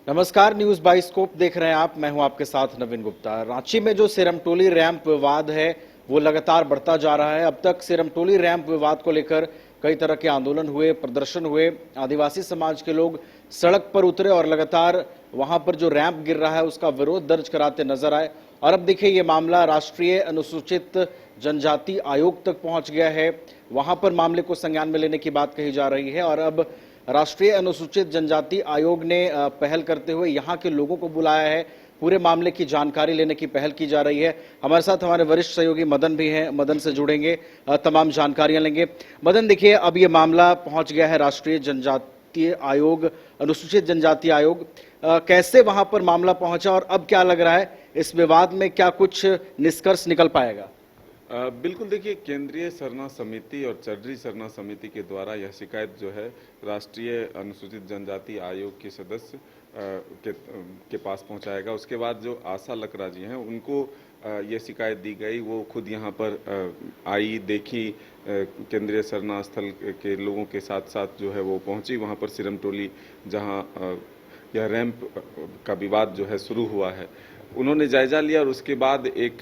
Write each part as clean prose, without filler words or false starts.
नमस्कार, news bioscope देख रहे हैं आप। मैं हूं आपके साथ नवीन गुप्ता। रांची में जो सिरमटोली रैंप विवाद है वो लगातार बढ़ता जा रहा है। अब तक सिरमटोली रैंप विवाद को लेकर कई तरह के आंदोलन हुए, प्रदर्शन हुए, आदिवासी समाज के लोग सड़क पर उतरे और लगातार वहां पर जो रैंप गिर रहा है उसका विरोध दर्ज कराते नजर आए। और अब देखिए ये मामला राष्ट्रीय अनुसूचित जनजाति आयोग तक पहुंच गया है। वहां पर मामले को संज्ञान में लेने की बात कही जा रही है और अब राष्ट्रीय अनुसूचित जनजाति आयोग ने पहल करते हुए यहां के लोगों को बुलाया है। पूरे मामले की जानकारी लेने की पहल की जा रही है। हमारे साथ हमारे वरिष्ठ सहयोगी मदन भी हैं। मदन से जुड़ेंगे, तमाम जानकारियां लेंगे। मदन, देखिए अब ये मामला पहुंच गया है राष्ट्रीय जनजातीय आयोग, अनुसूचित जनजाति आयोग। कैसे वहां पर मामला पहुंचा और अब क्या लग रहा है इस विवाद में क्या कुछ निष्कर्ष निकल पाएगा? बिल्कुल, देखिए, केंद्रीय सरना समिति और चड्ढी सरना समिति के द्वारा यह शिकायत जो है राष्ट्रीय अनुसूचित जनजाति आयोग के सदस्य के पास पहुंचाएगा। उसके बाद जो आशा लकड़ा जी हैं उनको ये शिकायत दी गई। वो खुद यहाँ पर आई, देखी, केंद्रीय सरना स्थल के लोगों के साथ साथ जो है वो पहुंची वहाँ पर सिरमटोली, जहाँ यह रैंप का विवाद जो है शुरू हुआ है। उन्होंने जायजा लिया और उसके बाद एक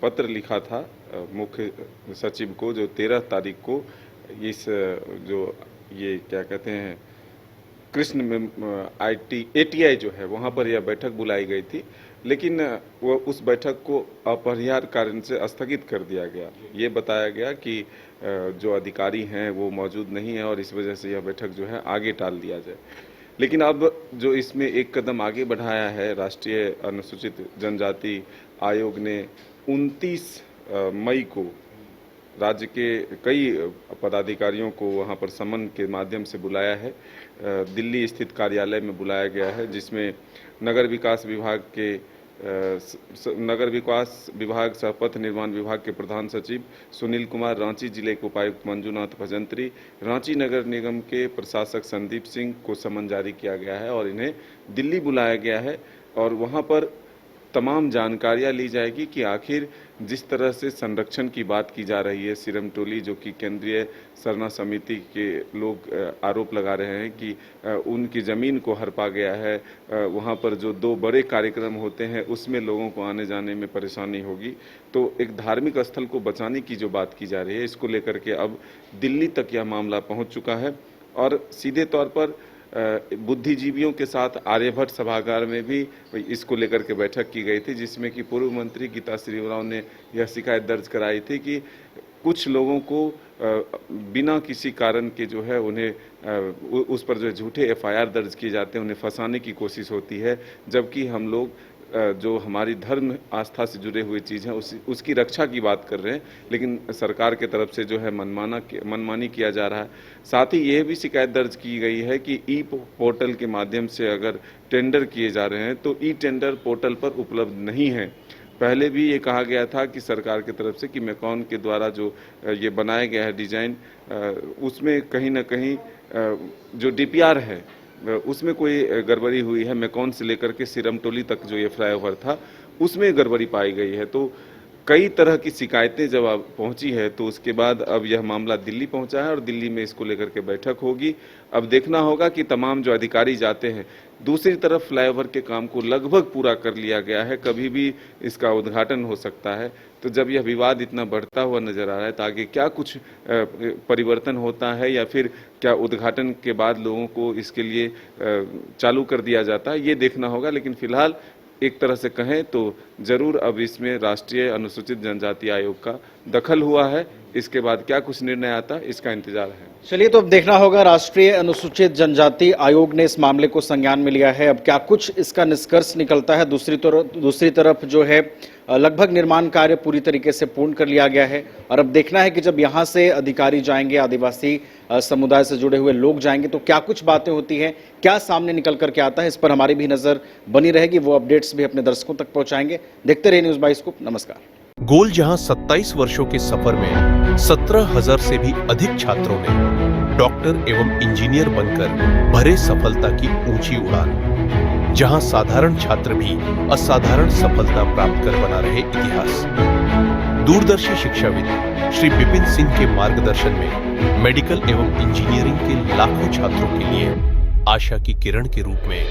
पत्र लिखा था मुख्य सचिव को, जो 13 तारीख को इस जो ये क्या कहते हैं कृष्ण में ATI जो है वहाँ पर यह बैठक बुलाई गई थी, लेकिन वो उस बैठक को अपरिहार्य कारण से स्थगित कर दिया गया। ये बताया गया कि जो अधिकारी हैं वो मौजूद नहीं है और इस वजह से यह बैठक जो है आगे टाल दिया जाए। लेकिन अब जो इसमें एक कदम आगे बढ़ाया है राष्ट्रीय अनुसूचित जनजाति आयोग ने 29 मई को राज्य के कई पदाधिकारियों को वहां पर समन के माध्यम से बुलाया है। दिल्ली स्थित कार्यालय में बुलाया गया है, जिसमें नगर विकास विभाग सह पथ निर्माण विभाग के प्रधान सचिव सुनील कुमार, रांची जिले के उपायुक्त मंजूनाथ भजंत्री, रांची नगर निगम के प्रशासक संदीप सिंह को समन जारी किया गया है और इन्हें दिल्ली बुलाया गया है। और वहां पर तमाम जानकारियां ली जाएगी कि आखिर जिस तरह से संरक्षण की बात की जा रही है सिरमटोली, जो कि केंद्रीय सरना समिति के लोग आरोप लगा रहे हैं कि उनकी ज़मीन को हड़पा गया है, वहाँ पर जो 2 बड़े कार्यक्रम होते हैं उसमें लोगों को आने जाने में परेशानी होगी। तो एक धार्मिक स्थल को बचाने की जो बात की जा रही है, इसको लेकर के अब दिल्ली तक यह मामला पहुँच चुका है। और सीधे तौर पर बुद्धिजीवियों के साथ आर्यभट्ट सभागार में भी इसको लेकर के बैठक की गई थी, जिसमें कि पूर्व मंत्री गीता श्रीवराव ने यह शिकायत दर्ज कराई थी कि कुछ लोगों को बिना किसी कारण के जो है उन्हें उस पर जो झूठे FIR दर्ज किए जाते हैं, उन्हें फंसाने की कोशिश होती है, जबकि हम लोग जो हमारी धर्म आस्था से जुड़े हुए चीज़ हैं उसकी रक्षा की बात कर रहे हैं, लेकिन सरकार के तरफ से जो है मनमानी किया जा रहा है। साथ ही यह भी शिकायत दर्ज की गई है कि पोर्टल के माध्यम से अगर टेंडर किए जा रहे हैं तो टेंडर पोर्टल पर उपलब्ध नहीं है। पहले भी ये कहा गया था कि सरकार की तरफ से कि मैकॉन के द्वारा जो ये बनाया गया है डिज़ाइन, उसमें कहीं ना कहीं जो DPR है उसमें कोई गड़बड़ी हुई है। मैकॉन से लेकर के सिरमटोली तक जो ये फ्लाईओवर था उसमें गड़बड़ी पाई गई है। तो कई तरह की शिकायतें जब अब पहुंची है तो उसके बाद अब यह मामला दिल्ली पहुंचा है और दिल्ली में इसको लेकर के बैठक होगी। अब देखना होगा कि तमाम जो अधिकारी जाते हैं, दूसरी तरफ फ्लाईओवर के काम को लगभग पूरा कर लिया गया है, कभी भी इसका उद्घाटन हो सकता है। तो जब यह विवाद इतना बढ़ता हुआ नजर आ रहा है तो आगे क्या कुछ परिवर्तन होता है या फिर क्या उद्घाटन के बाद लोगों को इसके लिए चालू कर दिया जाता है, ये देखना होगा। लेकिन फिलहाल एक तरह से कहें तो जरूर अब इसमें राष्ट्रीय अनुसूचित जनजाति आयोग का दखल हुआ है। इसके बाद क्या कुछ निर्णय आता है इसका इंतजार है। चलिए, तो अब देखना होगा। राष्ट्रीय अनुसूचित जनजाति आयोग ने इस मामले को संज्ञान में लिया है, अब क्या कुछ इसका निष्कर्ष निकलता है। दूसरी तरफ जो है लगभग निर्माण कार्य पूरी तरीके से पूर्ण कर लिया गया है और अब देखना है कि जब यहाँ से अधिकारी जाएंगे, आदिवासी समुदाय से जुड़े हुए लोग जाएंगे तो क्या कुछ बातें होती हैं, क्या सामने निकल करके आता है, इस पर हमारी भी नजर बनी रहेगी। वो अपडेट्स भी अपने दर्शकों तक पहुंचाएंगे। देखते रहिए न्यूज बाइस्कोप। नमस्कार। गोल जहां 27 वर्षों के सफर में 17,000 से भी अधिक छात्रों ने डॉक्टर एवं इंजीनियर बनकर भरे सफलता की ऊंची उड़ान, जहां साधारण छात्र भी असाधारण सफलता प्राप्त कर बना रहे इतिहास। दूरदर्शी शिक्षाविद श्री विपिन सिंह के मार्गदर्शन में मेडिकल एवं इंजीनियरिंग के लाखों छात्रों के लिए आशा की किरण के रूप में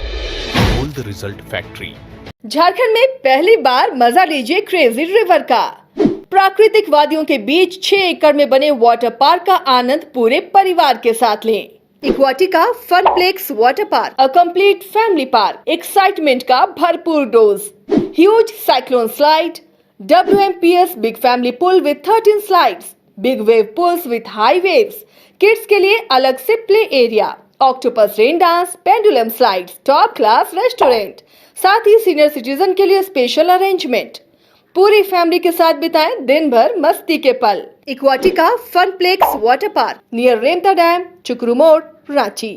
गोल्ड रिजल्ट फैक्ट्री। झारखंड में पहली बार मजा लीजिए क्रेजी रिवर का। प्राकृतिक वादियों के बीच 6 एकड़ में बने वाटर पार्क का आनंद पूरे परिवार के साथ लें। Aquatica Funplex water park, a complete family park, excitement का भरपूर dose, huge cyclone slide, WMPS big family pool with 13 slides, big wave pools with high waves, kids के लिए अलग से play area, octopus rain dance, pendulum slides, top class restaurant, साथ ही senior citizen के लिए स्पेशल अरेंजमेंट। पूरी family के साथ बिताएं दिन भर मस्ती के पल। इक्वाटिका Funplex water park near Remta dam, चुकरू मोड़, रांची।